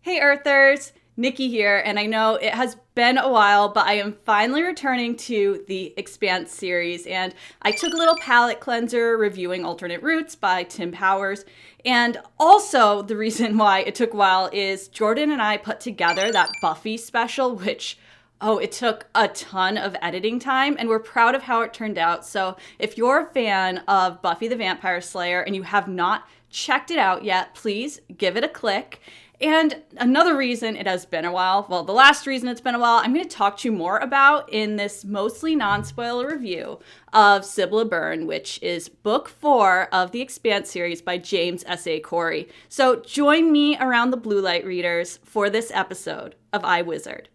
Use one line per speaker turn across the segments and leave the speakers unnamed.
Hey Earthers, Nikki here, and I know it has been a while, but I am finally returning to the Expanse series, and I took a little palate cleanser reviewing Alternate Routes by Tim Powers, and also the reason why it took a while is Jordan and I put together that Buffy special, which it took a ton of editing time, and we're proud of how it turned out. So if you're a fan of Buffy the Vampire Slayer and you have not checked it out yet, please give it a click. And another reason it has been a while, well, the last reason it's been a while, I'm going to talk to you more about in this mostly non-spoiler review of Cibola Burn, which is book 4 of the Expanse series by James S.A. Corey. So join me around the blue light readers for this episode of iWizard.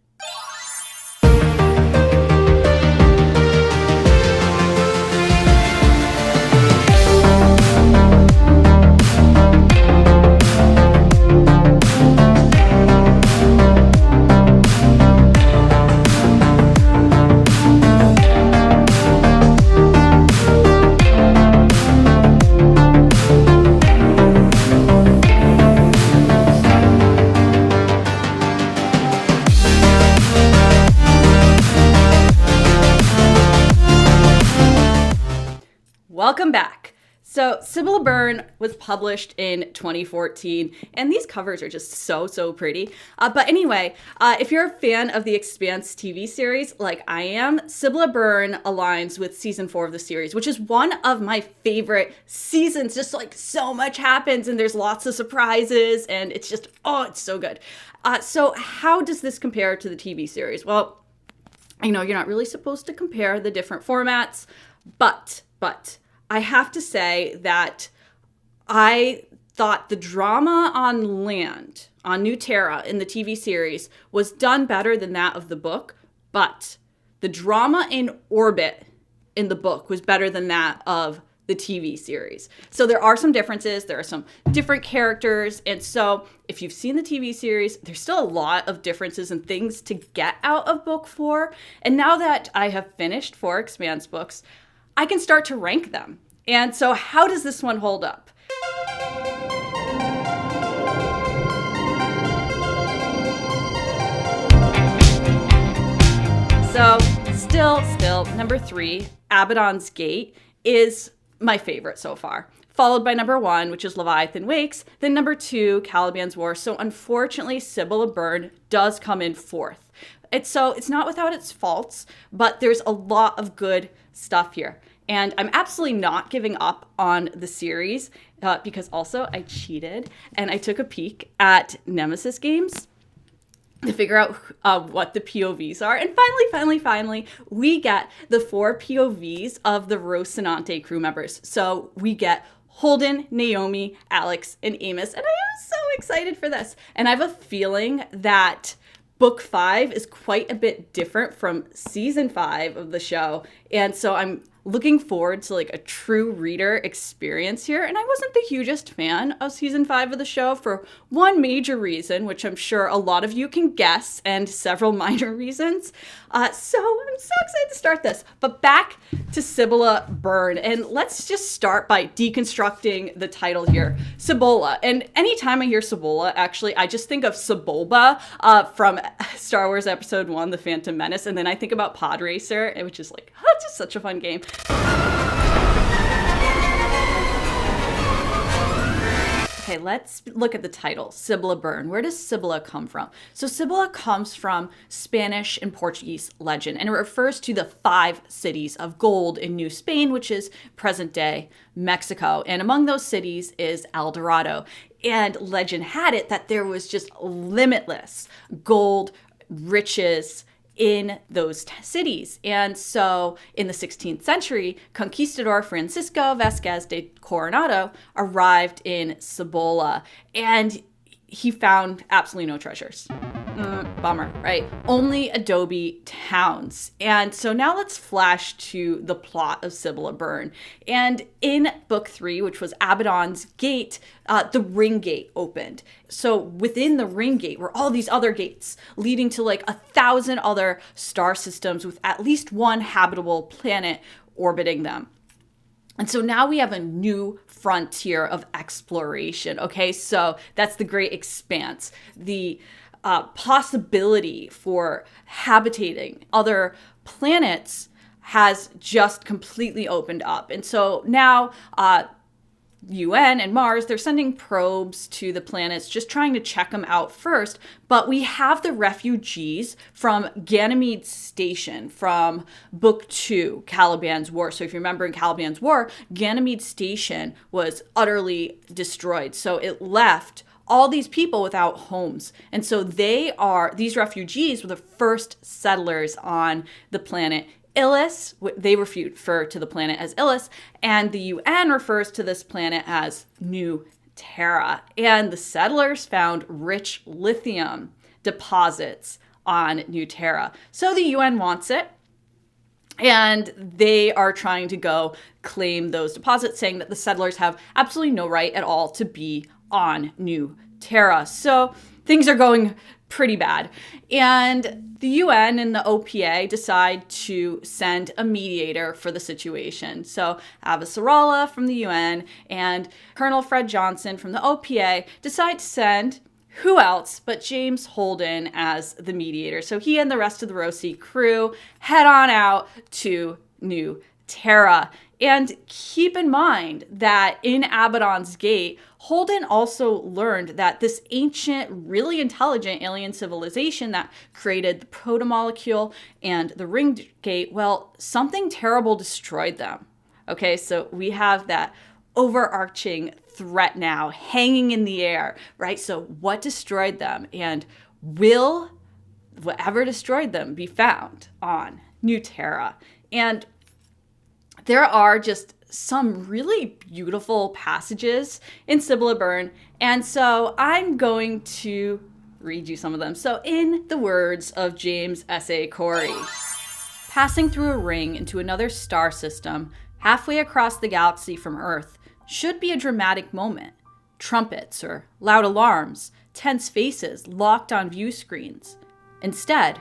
Welcome back. So Cibola Burn was published in 2014, and these covers are just so pretty. But anyway, if you're a fan of the Expanse TV series, like I am, Cibola Burn aligns with season 4 of the series, which is one of my favorite seasons. Just like so much happens, and there's lots of surprises, and it's just, it's so good. So how does this compare to the TV series? Well, I know you're not really supposed to compare the different formats, but I have to say that I thought the drama on land, on New Terra in the TV series, was done better than that of the book, but the drama in orbit in the book was better than that of the TV series. So there are some differences, there are some different characters, and so if you've seen the TV series, there's still a lot of differences and things to get out of book 4, and now that I have finished 4 Expanse books, I can start to rank them. And so how does this one hold up? So still, number 3, Abaddon's Gate, is my favorite so far. Followed by number 1, which is Leviathan Wakes, then number 2, Caliban's War. So unfortunately, Cibola Burn does come in 4th. It's not without its faults, but there's a lot of good stuff here. And I'm absolutely not giving up on the series because also I cheated and I took a peek at Nemesis games to figure out what the POVs are. And finally, we get the 4 POVs of the Rocinante crew members. So we get Holden, Naomi, Alex, and Amos. And I am so excited for this. And I have a feeling that Book 5 is quite a bit different from season 5 of the show. And so I'm looking forward to like a true reader experience here. And I wasn't the hugest fan of season 5 of the show for one major reason, which I'm sure a lot of you can guess, and several minor reasons. So I'm so excited to start this. But back to Cibola Burn, and let's just start by deconstructing the title here, Cibola. And anytime I hear Cibola, actually, I just think of Cibola from Star Wars Episode 1, The Phantom Menace, and then I think about Pod Racer, which is like, it's just such a fun game. Okay, let's look at the title, Cibola Burn. Where does Cibola come from? So Cibola comes from Spanish and Portuguese legend, and it refers to the 5 cities of gold in New Spain, which is present-day Mexico. And among those cities is El Dorado. And legend had it that there was just limitless gold, riches, in those cities. And so in the 16th century, Conquistador Francisco Vasquez de Coronado arrived in Cibola, and he found absolutely no treasures. Bummer, right? Only adobe towns. And so now let's flash to the plot of Cibola Burn. And in book 3, which was Abaddon's Gate, the ring gate opened. So within the ring gate were all these other gates leading to like 1,000 other star systems with at least one habitable planet orbiting them. And so now we have a new frontier of exploration. Okay, so that's the great expanse. The possibility for habitating other planets has just completely opened up. And so now UN and Mars, they're sending probes to the planets, just trying to check them out first. But we have the refugees from Ganymede Station from Book 2, Caliban's War. So if you remember in Caliban's War, Ganymede Station was utterly destroyed. So it left all these people without homes. And so these refugees were the first settlers on the planet Illis. They refer to the planet as Illis, and the UN refers to this planet as New Terra. And the settlers found rich lithium deposits on New Terra. So the UN wants it, and they are trying to go claim those deposits, saying that the settlers have absolutely no right at all to be on New Terra. So things are going pretty bad. And the UN and the OPA decide to send a mediator for the situation. So Avasarala from the UN and Colonel Fred Johnson from the OPA decide to send who else but James Holden as the mediator. So he and the rest of the Roci crew head on out to New Terra. And keep in mind that in Abaddon's Gate, Holden also learned that this ancient, really intelligent alien civilization that created the protomolecule and the ring gate, well, something terrible destroyed them. Okay, so we have that overarching threat now hanging in the air, right? So what destroyed them, and will whatever destroyed them be found on New Terra? And there are just some really beautiful passages in Cibola Burn, and so I'm going to read you some of them. So in the words of James S.A. Corey, passing through a ring into another star system halfway across the galaxy from Earth should be a dramatic moment. Trumpets or loud alarms, tense faces locked on view screens. Instead,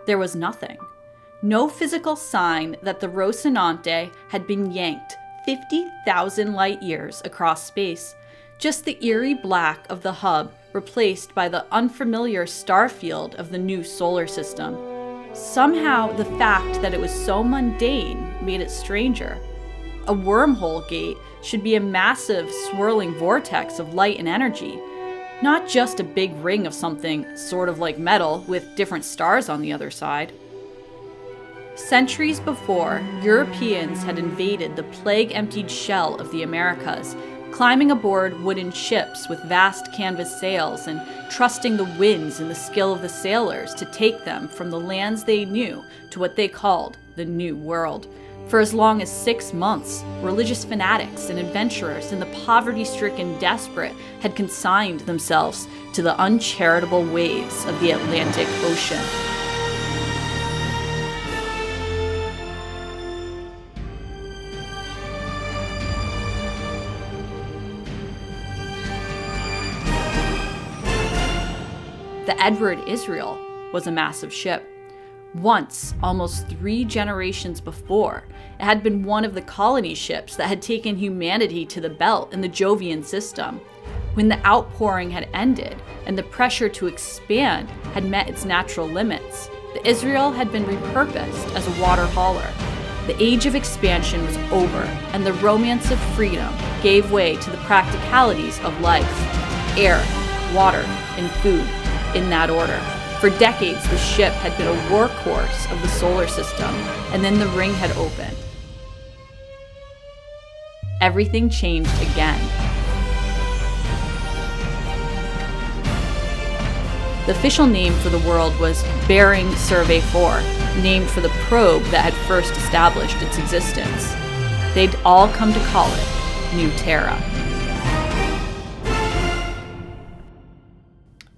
there was nothing. No physical sign that the Rocinante had been yanked 50,000 light years across space. Just the eerie black of the hub replaced by the unfamiliar star field of the new solar system. Somehow, the fact that it was so mundane made it stranger. A wormhole gate should be a massive, swirling vortex of light and energy, not just a big ring of something sort of like metal with different stars on the other side. Centuries before, Europeans had invaded the plague-emptied shell of the Americas, climbing aboard wooden ships with vast canvas sails and trusting the winds and the skill of the sailors to take them from the lands they knew to what they called the New World. For as long as 6 months, religious fanatics and adventurers and the poverty-stricken desperate had consigned themselves to the uncharitable waves of the Atlantic Ocean. The Edward Israel was a massive ship. Once, almost 3 generations before, it had been one of the colony ships that had taken humanity to the belt in the Jovian system. When the outpouring had ended and the pressure to expand had met its natural limits, the Israel had been repurposed as a water hauler. The age of expansion was over, and the romance of freedom gave way to the practicalities of life: air, water, and food, in that order. For decades, the ship had been a workhorse of the solar system, and then the ring had opened. Everything changed again. The official name for the world was Bering Survey 4, named for the probe that had first established its existence. They'd all come to call it New Terra.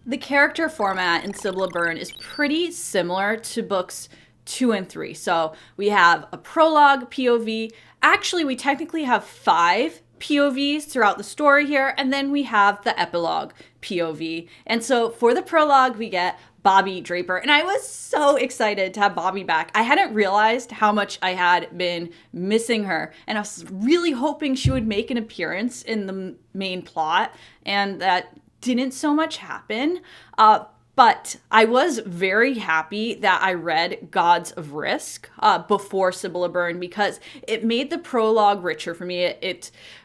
The character format in Cibola Burn is pretty similar to books 2 and 3. So we have a prologue POV. Actually, we technically have 5 POVs throughout the story here, and then we have the epilogue POV. And so for the prologue, we get Bobby Draper, and I was so excited to have Bobby back. I hadn't realized how much I had been missing her, and I was really hoping she would make an appearance in the main plot, and that didn't so much happen. But I was very happy that I read Gods of Risk before Cibola Burn, because it made the prologue richer for me.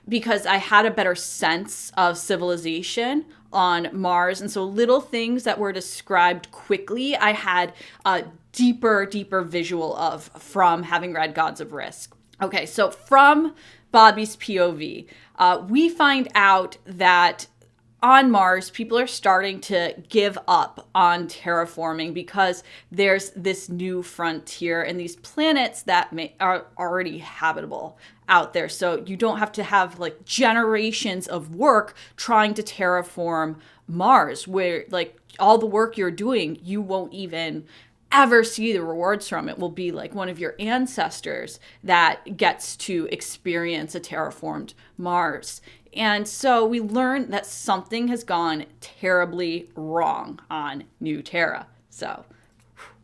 Because I had a better sense of civilization on Mars. And so little things that were described quickly, I had a deeper visual of from having read Gods of Risk. Okay, so from Bobby's POV, we find out that on Mars, people are starting to give up on terraforming because there's this new frontier and these planets that are already habitable out there. So you don't have to have like generations of work trying to terraform Mars, where like all the work you're doing, you won't even ever see the rewards from. It will be like one of your ancestors that gets to experience a terraformed Mars. And so we learn that something has gone terribly wrong on New Terra. So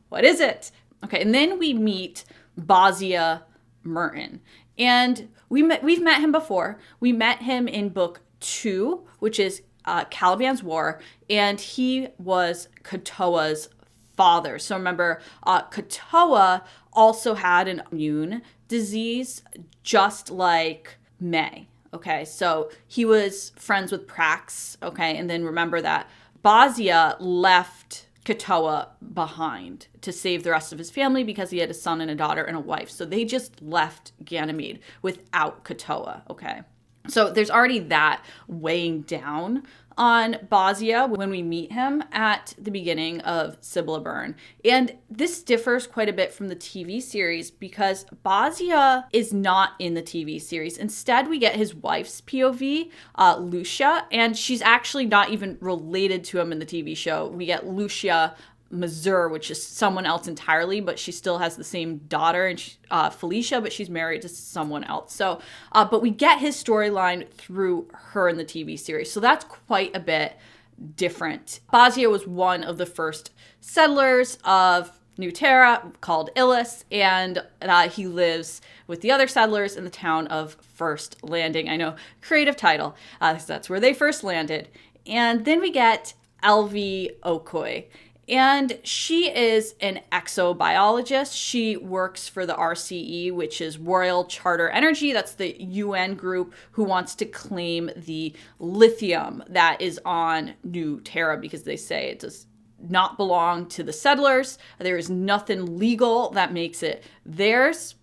what is it? Okay, and then we meet Bozia Merton. And we've met him before. We met him in book 2, which is Caliban's War, and he was Kotoa's father. So remember, Kotoa also had an immune disease, just like May. Okay, so he was friends with Prax. Okay, and then remember that Bozia left Kotoa behind to save the rest of his family because he had a son and a daughter and a wife. So they just left Ganymede without Kotoa. Okay, so there's already that weighing down on Bozia when we meet him at the beginning of Cibola Burn. And this differs quite a bit from the TV series because Bozia is not in the TV series. Instead, we get his wife's POV, Lucia, and she's actually not even related to him in the TV show. We get Lucia Mazur, which is someone else entirely, but she still has the same daughter, and Felicia, but she's married to someone else. So, but we get his storyline through her in the TV series. So that's quite a bit different. Bozia was one of the first settlers of New Terra called Illis, and he lives with the other settlers in the town of First Landing. I know, creative title. That's where they first landed. And then we get Elvie Okoye. And she is an exobiologist. She works for the RCE, which is Royal Charter Energy. That's the UN group who wants to claim the lithium that is on New Terra because they say it does not belong to the settlers. There is nothing legal that makes it theirs.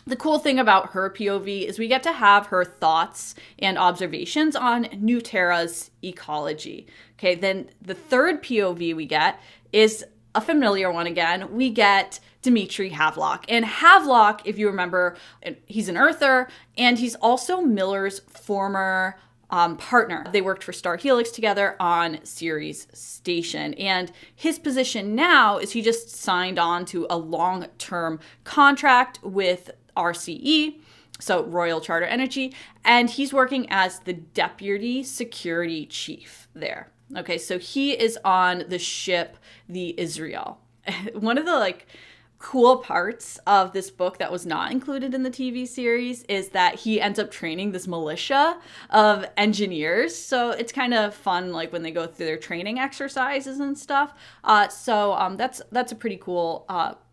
The cool thing about her POV is we get to have her thoughts and observations on New Terra's ecology. Okay, then the third POV we get is a familiar one again. We get Dimitri Havelock. And Havelock, if you remember, he's an Earther, and he's also Miller's former partner. They worked for Star Helix together on Ceres Station. And his position now is he just signed on to a long-term contract with RCE, so Royal Charter Energy, and he's working as the deputy security chief there. Okay, so he is on the ship, the Israel. One of the cool parts of this book that was not included in the TV series is that he ends up training this militia of engineers. So it's kind of fun, when they go through their training exercises and stuff. So that's a pretty cool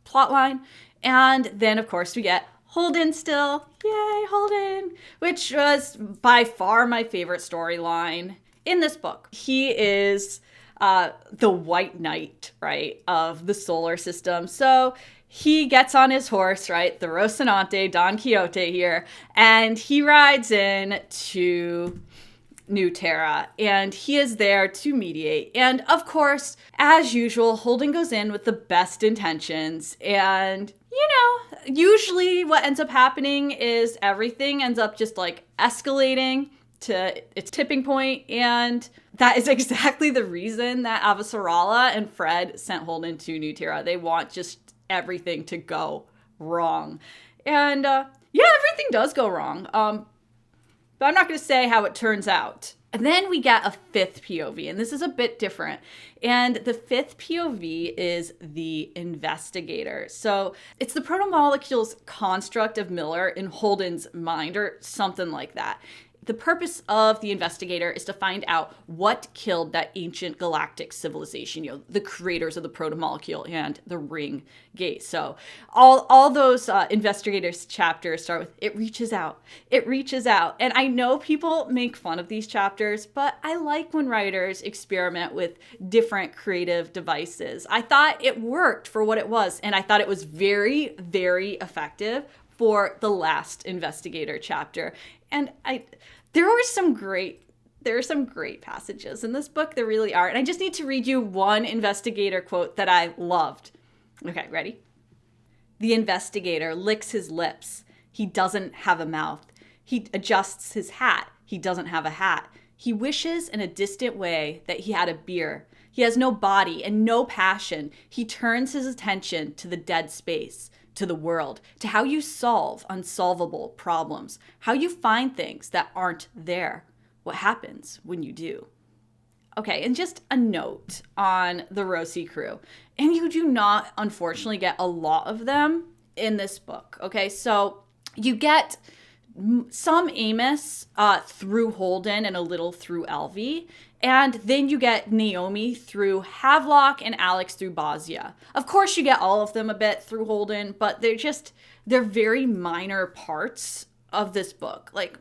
plot line. And then, of course, we get Holden still. Yay, Holden! Which was by far my favorite storyline in this book. He is the White Knight, right, of the solar system. So he gets on his horse, right, the Rocinante, Don Quixote here, and he rides in to New Terra, and he is there to mediate. And of course, as usual, Holden goes in with the best intentions, and usually what ends up happening is everything ends up just escalating to its tipping point, and that is exactly the reason that Avasarala and Fred sent Holden to New Terra. They want just everything to go wrong. And everything does go wrong. but I'm not going to say how it turns out. And then we get a fifth POV, and this is a bit different. And the fifth POV is the investigator. So it's the protomolecule's construct of Miller in Holden's mind, or something like that. The purpose of the investigator is to find out what killed that ancient galactic civilization, the creators of the protomolecule and the ring gate. So all those investigators chapters start with, it reaches out, it reaches out. And I know people make fun of these chapters, but I like when writers experiment with different creative devices. I thought it worked for what it was, and I thought it was very, very effective for the last investigator chapter. And there are some great passages in this book. There really are. And I just need to read you one investigator quote that I loved. Okay, ready? The investigator licks his lips. He doesn't have a mouth. He adjusts his hat. He doesn't have a hat. He wishes in a distant way that he had a beer. He has no body and no passion. He turns his attention to the dead space, to the world, to how you solve unsolvable problems, how you find things that aren't there, what happens when you do. Okay, and just a note on the Rosie crew. And you do not, unfortunately, get a lot of them in this book. Okay, so you get some Amos through Holden and a little through Elvie. And then you get Naomi through Havelock and Alex through Bozia. Of course, you get all of them a bit through Holden, but they're very minor parts of this book. Like,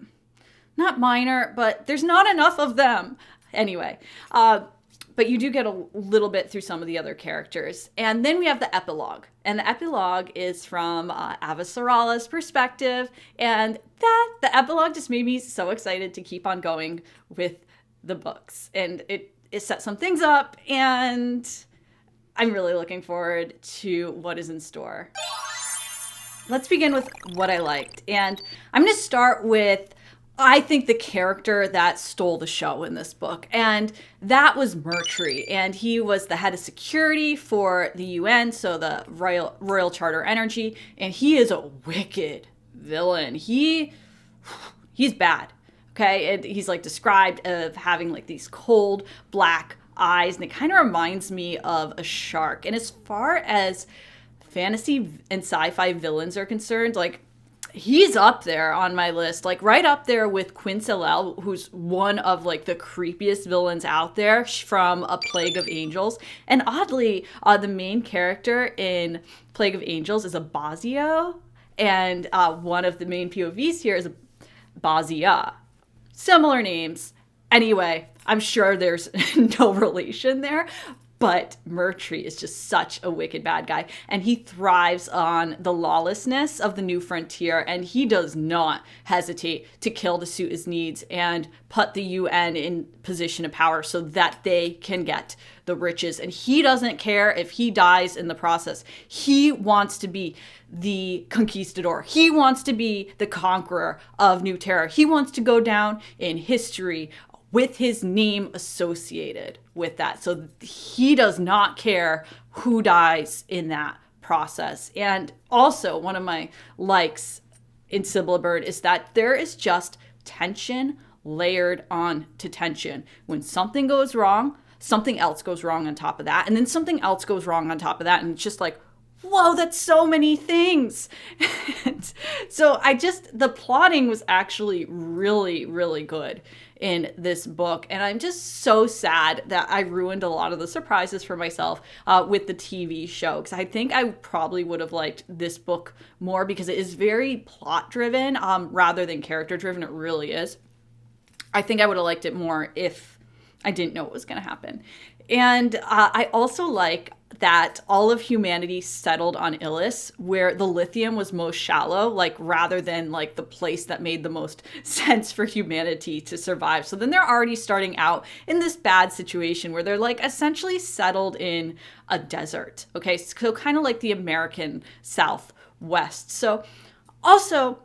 not minor, but there's not enough of them. Anyway, but you do get a little bit through some of the other characters. And then we have the epilogue. And the epilogue is from Avasarala's perspective. And the epilogue just made me so excited to keep on going with the books. And it set some things up, and I'm really looking forward to what is in store. Let's begin with what I liked. And I'm going to start with, I think, the character that stole the show in this book. And that was Murtry. And he was the head of security for the UN, so the Royal Charter Energy. And he is a wicked villain. He's bad. Okay, and he's like described of having like these cold black eyes, and it kind of reminds me of a shark. And as far as fantasy and sci-fi villains are concerned, like, he's up there on my list, like right up there with Quincelel, who's one of like the creepiest villains out there from A Plague of Angels. And oddly, the main character in Plague of Angels is a Bozio, and one of the main POVs here is a Bozia. Similar names. Anyway, I'm sure there's no relation there, but Murtry is just such a wicked bad guy, and he thrives on the lawlessness of the New Frontier, and he does not hesitate to kill to suit his needs and put the UN in position of power so that they can get the riches. And he doesn't care if he dies in the process. He wants to be the conquistador. He wants to be the conqueror of New Terra. He wants to go down in history with his name associated with that. So he does not care who dies in that process. And also, one of my likes in Cibola Burn is that there is just tension layered on to tension. When something goes wrong, something else goes wrong on top of that, and then something else goes wrong on top of that, and it's just like, whoa, that's so many things. So the plotting was actually really, really good in this book. And I'm just so sad that I ruined a lot of the surprises for myself with the TV show, because I think I probably would have liked this book more, because it is very plot driven rather than character driven. It really is. I think I would have liked it more if I didn't know what was going to happen. And I also like that all of humanity settled on Illis, where the lithium was most shallow, like rather than like the place that made the most sense for humanity to survive. So then they're already starting out in this bad situation where they're like essentially settled in a desert. Okay, so kind of like the American Southwest. So also,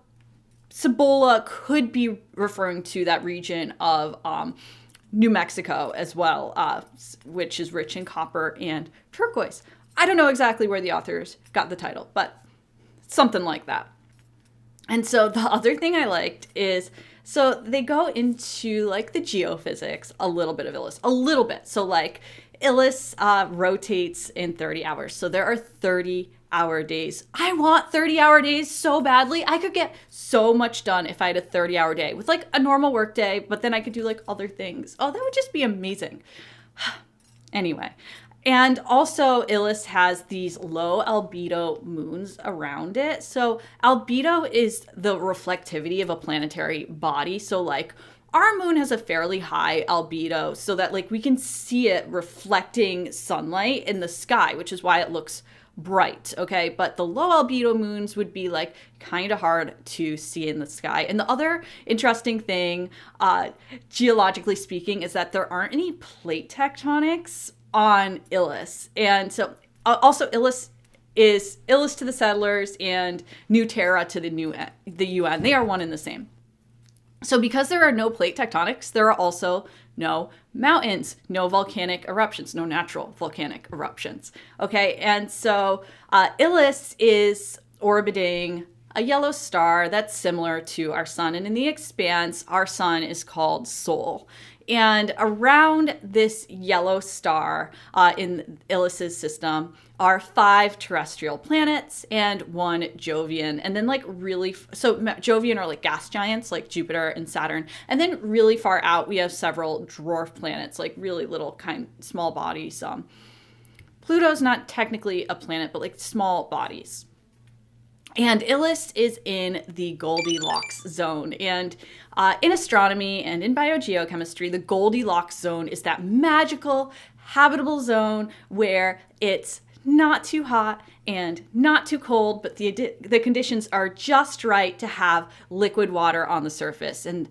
Cibola could be referring to that region of New Mexico as well, which is rich in copper and turquoise. I don't know exactly where the authors got the title, but something like that. And so the other thing I liked is So they go into like the geophysics, a little bit of Illis, a little bit. So like Illis rotates in 30 hours. So there are 30-hour days. I want 30-hour days so badly. I could get so much done if I had a 30-hour day with like a normal work day, but then I could do like other things. Oh, that would just be amazing. Anyway. And also Illis has these low albedo moons around it. So albedo is the reflectivity of a planetary body. So like our moon has a fairly high albedo so that like we can see it reflecting sunlight in the sky, which is why it looks bright, okay? But the low albedo moons would be like kind of hard to see in the sky. And the other interesting thing, geologically speaking, is that there aren't any plate tectonics on Illis. And so also Illis is Illis to the settlers and New Terra to the UN. They are one and the same. So because there are no plate tectonics, there are also no mountains, no volcanic eruptions, no natural volcanic eruptions. Okay, and so Illis is orbiting a yellow star that's similar to our sun. And in the Expanse, our sun is called Sol. And around this yellow star in Illis's system are 5 terrestrial planets and 1 Jovian. And then like so Jovian are like gas giants like Jupiter and Saturn. And then really far out, we have several dwarf planets, like really little small bodies. Pluto's not technically a planet, but like small bodies. And Illis is in the Goldilocks zone. And in astronomy and in biogeochemistry, the Goldilocks zone is that magical, habitable zone where it's not too hot and not too cold, but the conditions are just right to have liquid water on the surface. And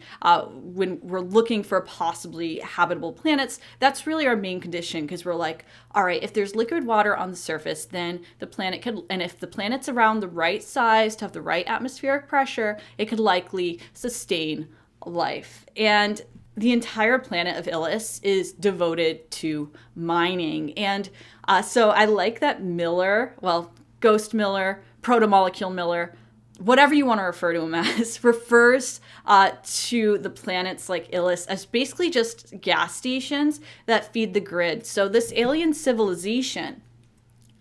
when we're looking for possibly habitable planets, that's really our main condition, because we're like, all right, if there's liquid water on the surface, then the planet could, and if the planet's around the right size to have the right atmospheric pressure, it could likely sustain life. And the entire planet of Illis is devoted to mining. And so I like that Miller, Ghost Miller, Protomolecule Miller, whatever you want to refer to him as, refers to the planets like Illis as basically just gas stations that feed the grid. So this alien civilization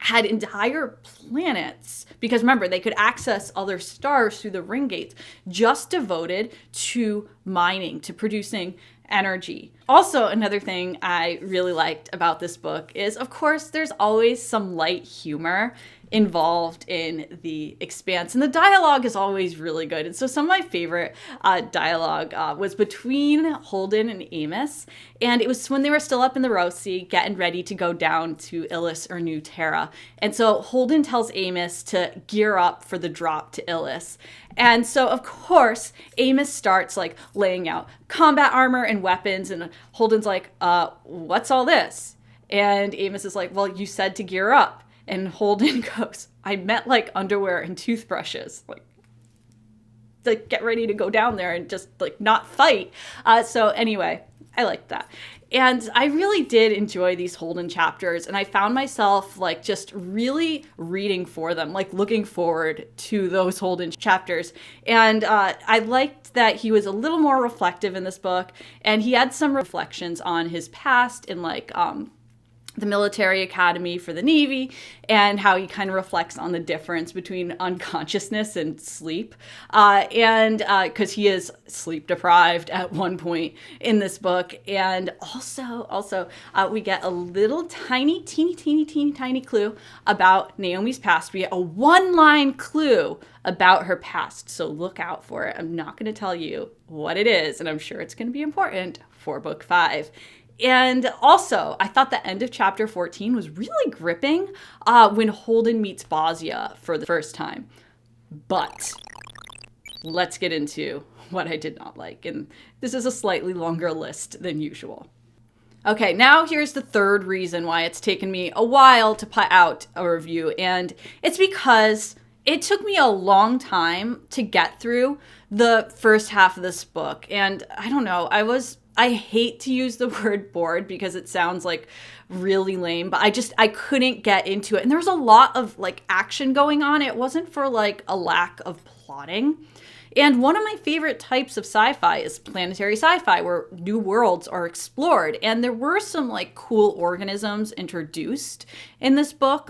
had entire planets, because remember, they could access other stars through the ring gates, just devoted to mining, to producing energy. Also, another thing I really liked about this book is, of course, there's always some light humor involved in the Expanse, and the dialogue is always really good. And so some of my favorite dialogue was between Holden and Amos, and it was when they were still up in the Roci getting ready to go down to Illis or New Terra. And so Holden tells Amos to gear up for the drop to Illis. And so, of course, Amos starts like laying out combat armor and weapons, and Holden's like, what's all this? And Amos is like, well, you said to gear up. And Holden goes, I meant like underwear and toothbrushes. Like get ready to go down there and just like not fight. So anyway, I liked that. And I really did enjoy these Holden chapters, and I found myself like just really reading for them, like looking forward to those Holden chapters. And I liked that he was a little more reflective in this book, and he had some reflections on his past in like the military academy for the Navy, and how he kind of reflects on the difference between unconsciousness and sleep. And because he is sleep deprived at one point in this book. And also we get a little teeny tiny clue about Naomi's past. We get a 1-line clue about her past. So look out for it. I'm not going to tell you what it is, and I'm sure it's going to be important for book 5. And also, I thought the end of chapter 14 was really gripping when Holden meets Bosnia for the first time. But let's get into what I did not like. And this is a slightly longer list than usual. Okay, now here's the third reason why it's taken me a while to put out a review. And it's because it took me a long time to get through the first half of this book. And I don't know, I hate to use the word bored because it sounds like really lame, but I couldn't get into it. And there was a lot of like action going on. It wasn't for like a lack of plotting. And one of my favorite types of sci-fi is planetary sci-fi, where new worlds are explored. And there were some like cool organisms introduced in this book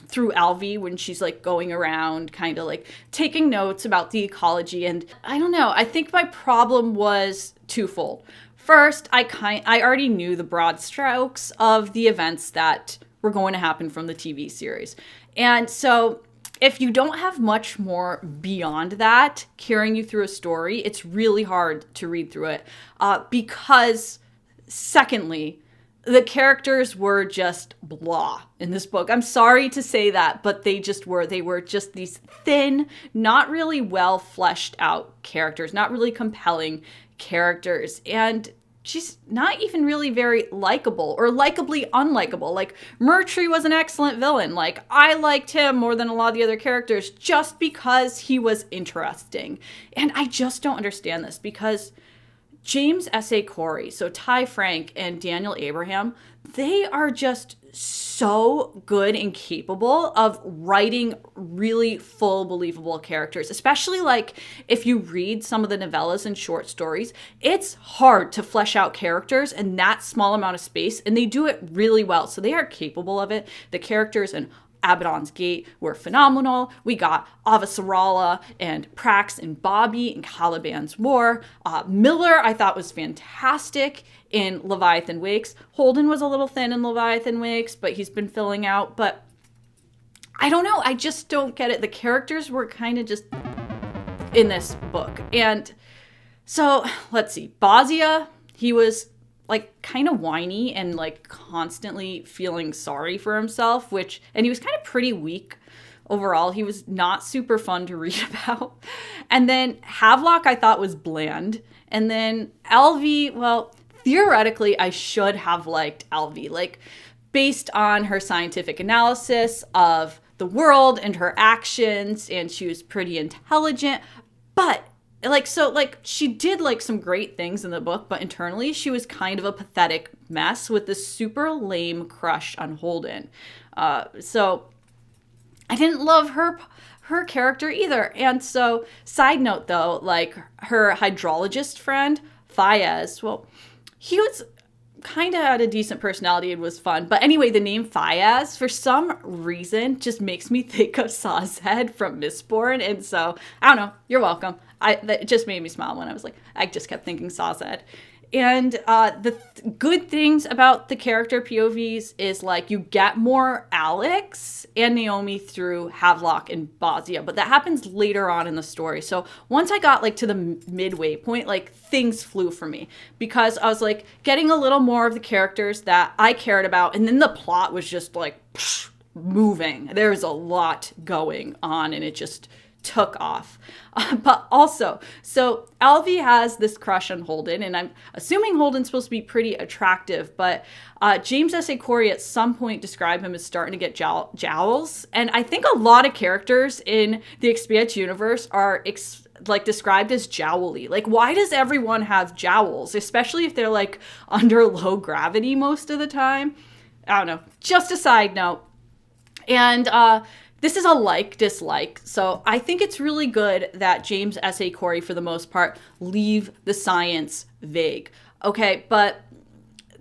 through Alvi when she's like going around kind of like taking notes about the ecology. And I don't know, I think my problem was twofold. First, I already knew the broad strokes of the events that were going to happen from the TV series. And so if you don't have much more beyond that carrying you through a story, it's really hard to read through it. Because, secondly, the characters were just blah in this book. I'm sorry to say that, but they just were. They were just these thin, not really well fleshed out characters, not really compelling characters. And she's not even really very likable or likably unlikable. Like, Murtry was an excellent villain. Like, I liked him more than a lot of the other characters just because he was interesting. And I just don't understand this, because James S.A. Corey, so Ty Frank and Daniel Abraham, they are just so good and capable of writing really full, believable characters. Especially like if you read some of the novellas and short stories, it's hard to flesh out characters in that small amount of space, and they do it really well. So they are capable of it. The characters in Abaddon's Gate were phenomenal. We got Avasarala and Prax and Bobby in Caliban's War. Miller, I thought, was fantastic in Leviathan Wakes. Holden was a little thin in Leviathan Wakes, but he's been filling out. But I don't know. I just don't get it. The characters were kind of just in this book. And so, let's see. Bozia, he was like kind of whiny and like constantly feeling sorry for himself, and he was kind of pretty weak overall. He was not super fun to read about. And then Havelock I thought was bland. And then Alvi, well, theoretically I should have liked Alvi, like based on her scientific analysis of the world and her actions, and she was pretty intelligent, but she did like some great things in the book, but internally she was kind of a pathetic mess with this super lame crush on Holden. So I didn't love her character either. And so, side note though, like her hydrologist friend, Fayez, well, he was kind of had a decent personality and was fun. But anyway, the name Fayez, for some reason, just makes me think of Sawzhead from Mistborn. And so, I don't know, you're welcome. That just made me smile when I just kept thinking Sawzhead. And the good things about the character POVs is like you get more Alex and Naomi through Havelock and Bozia, but that happens later on in the story. So once I got like to the midway point, like things flew for me, because I was like getting a little more of the characters that I cared about, and then the plot was just like moving. There was a lot going on, and it just took off. But also, so Alvi has this crush on Holden, and I'm assuming Holden's supposed to be pretty attractive, but James S.A. Corey at some point described him as starting to get jowls. And I think a lot of characters in the Expanse universe are described as jowly. Like, why does everyone have jowls, especially if they're like under low gravity most of the time? I don't know. Just a side note. And this is a like-dislike. So I think it's really good that James S.A. Corey, for the most part, leave the science vague. Okay, but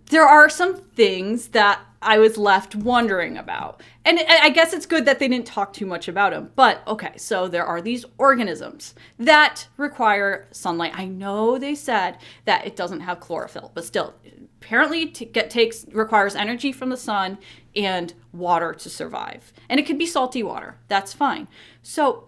there are some things that I was left wondering about. And I guess it's good that they didn't talk too much about them. But, okay, so there are these organisms that require sunlight. I know they said that it doesn't have chlorophyll, but still, apparently requires energy from the sun and water to survive. And it could be salty water. That's fine. So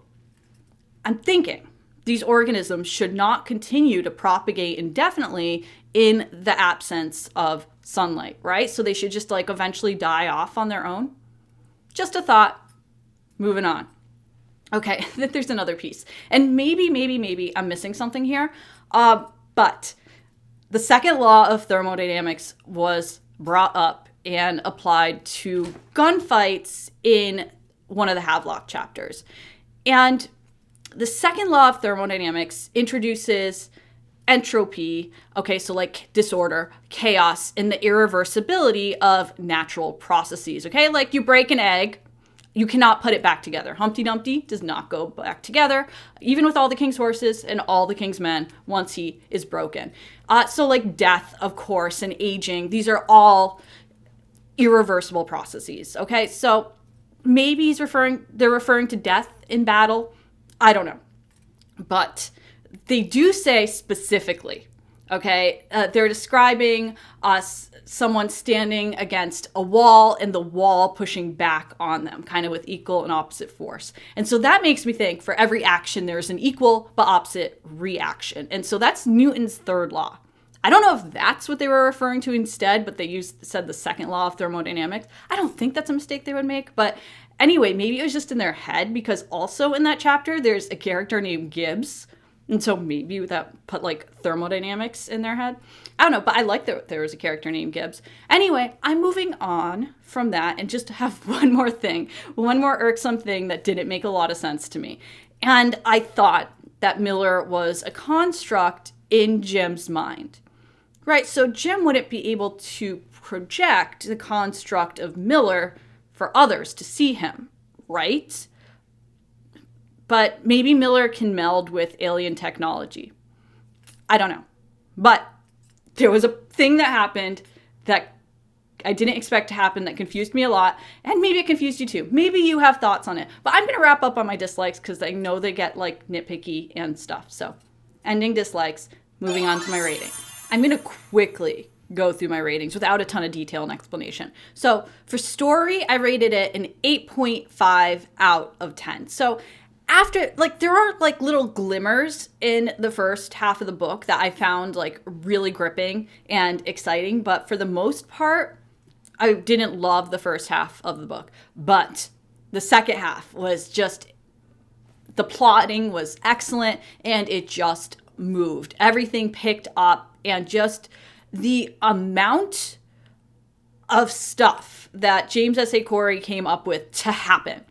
I'm thinking these organisms should not continue to propagate indefinitely in the absence of sunlight, right? So they should just like eventually die off on their own. Just a thought. Moving on. Okay, there's another piece. And maybe I'm missing something here. But the second law of thermodynamics was brought up and applied to gunfights in one of the Havelock chapters. And the second law of thermodynamics introduces entropy, okay, so like disorder, chaos, and the irreversibility of natural processes, okay? Like you break an egg, You cannot put it back together. Humpty Dumpty does not go back together, even with all the king's horses and all the king's men once he is broken. So like death, of course, and aging, these are all irreversible processes. Okay, so maybe they're referring to death in battle. I don't know. But they do say specifically, okay, they're describing someone standing against a wall and the wall pushing back on them, kind of with equal and opposite force. And so that makes me think for every action, there's an equal but opposite reaction. And so that's Newton's third law. I don't know if that's what they were referring to instead, but they said the second law of thermodynamics. I don't think that's a mistake they would make, but anyway, maybe it was just in their head, because also in that chapter, there's a character named Gibbs. And so maybe that put like thermodynamics in their head. I don't know, but I like that there was a character named Gibbs. Anyway, I'm moving on from that and just have one more irksome thing that didn't make a lot of sense to me. And I thought that Miller was a construct in Jim's mind. Right, so Jim wouldn't be able to project the construct of Miller for others to see him, right? But maybe Miller can meld with alien technology. I don't know. But there was a thing that happened that I didn't expect to happen that confused me a lot, and maybe it confused you too. Maybe you have thoughts on it. But I'm going to wrap up on my dislikes because I know they get like nitpicky and stuff. So ending dislikes, moving on to my rating. I'm going to quickly go through my ratings without a ton of detail and explanation. So for story, I rated it an 8.5 out of 10. So after, like, there are like little glimmers in the first half of the book that I found like really gripping and exciting. But for the most part, I didn't love the first half of the book. But the second half was just, the plotting was excellent and it just moved. Everything picked up. And just the amount of stuff that James S.A. Corey came up with to happen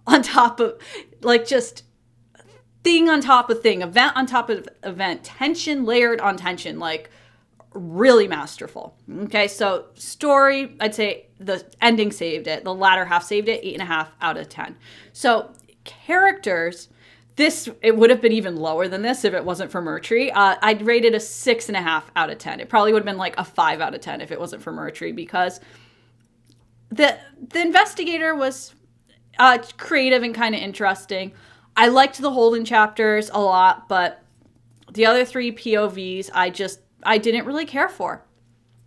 on top of, like, just thing on top of thing, event on top of event, tension layered on tension, like, really masterful. Okay, so story, I'd say the ending saved it. The latter half saved it, 8.5 out of 10. So characters... it would have been even lower than this if it wasn't for Murtry. I'd rate it a 6.5 out of 10. It probably would have been like a 5 out of 10 if it wasn't for Murtry, because the investigator was creative and kind of interesting. I liked the Holden chapters a lot, but the other 3 POVs I didn't really care for.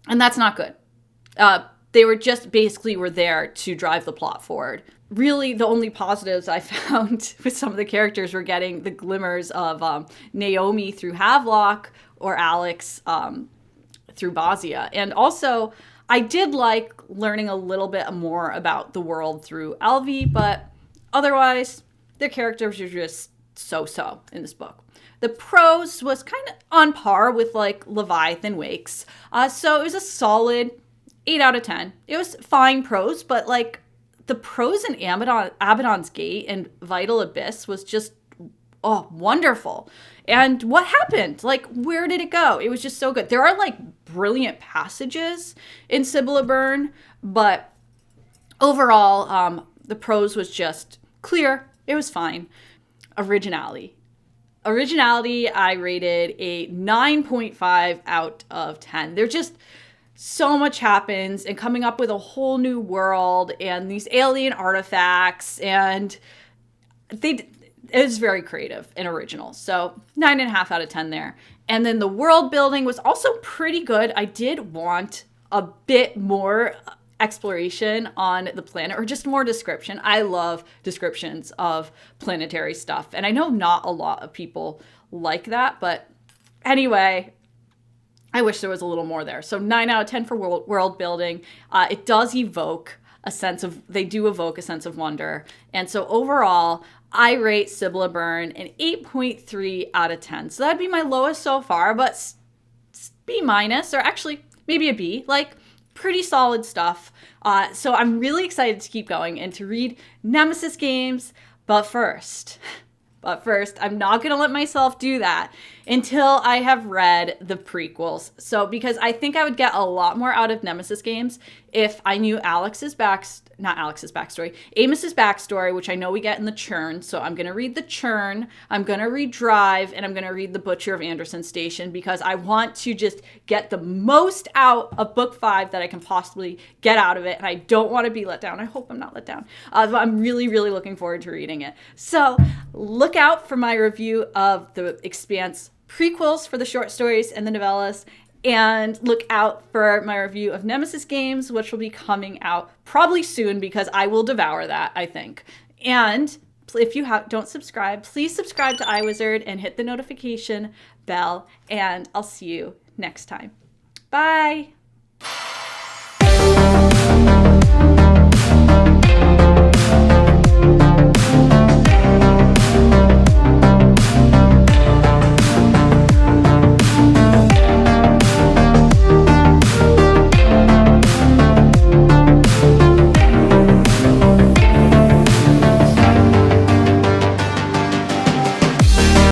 And that's not good. They were just basically were there to drive the plot forward. Really, the only positives I found with some of the characters were getting the glimmers of Naomi through Havelock or Alex through Bozia. And also, I did like learning a little bit more about the world through Elvie, but otherwise, their characters were just so-so in this book. The prose was kind of on par with like Leviathan Wakes. So it was a solid 8 out of 10. It was fine prose, but like the prose in Abaddon's Gate and Vital Abyss was just, wonderful. And what happened? Like, where did it go? It was just so good. There are like brilliant passages in Cibola Burn, but overall, the prose was just clear. It was fine. Originality, I rated a 9.5 out of 10. They're just... so much happens, and coming up with a whole new world and these alien artifacts, and it was very creative and original. So 9.5 out of 10 there. And then the world building was also pretty good. I did want a bit more exploration on the planet, or just more description. I love descriptions of planetary stuff, and I know not a lot of people like that, but anyway, I wish there was a little more there. So 9 out of 10 for world building. It does evoke a sense of wonder. And so overall, I rate Cibola Burn an 8.3 out of 10. So that'd be my lowest so far, but B minus, or actually maybe a B, like pretty solid stuff. So I'm really excited to keep going and to read Nemesis games. But first, I'm not going to let myself do that until I have read the prequels. So, because I think I would get a lot more out of Nemesis games if I knew Amos's backstory, which I know we get in the Churn. So I'm going to read the Churn, I'm going to read Drive, and I'm going to read The Butcher of Anderson Station, because I want to just get the most out of book 5 that I can possibly get out of it. And I don't want to be let down. I hope I'm not let down. But I'm really, really looking forward to reading it. So look out for my review of the Expanse prequels for the short stories and the novellas. And look out for my review of Nemesis Games, which will be coming out probably soon, because I will devour that, I think. And if you don't subscribe, please subscribe to iWizard and hit the notification bell. And I'll see you next time. Bye.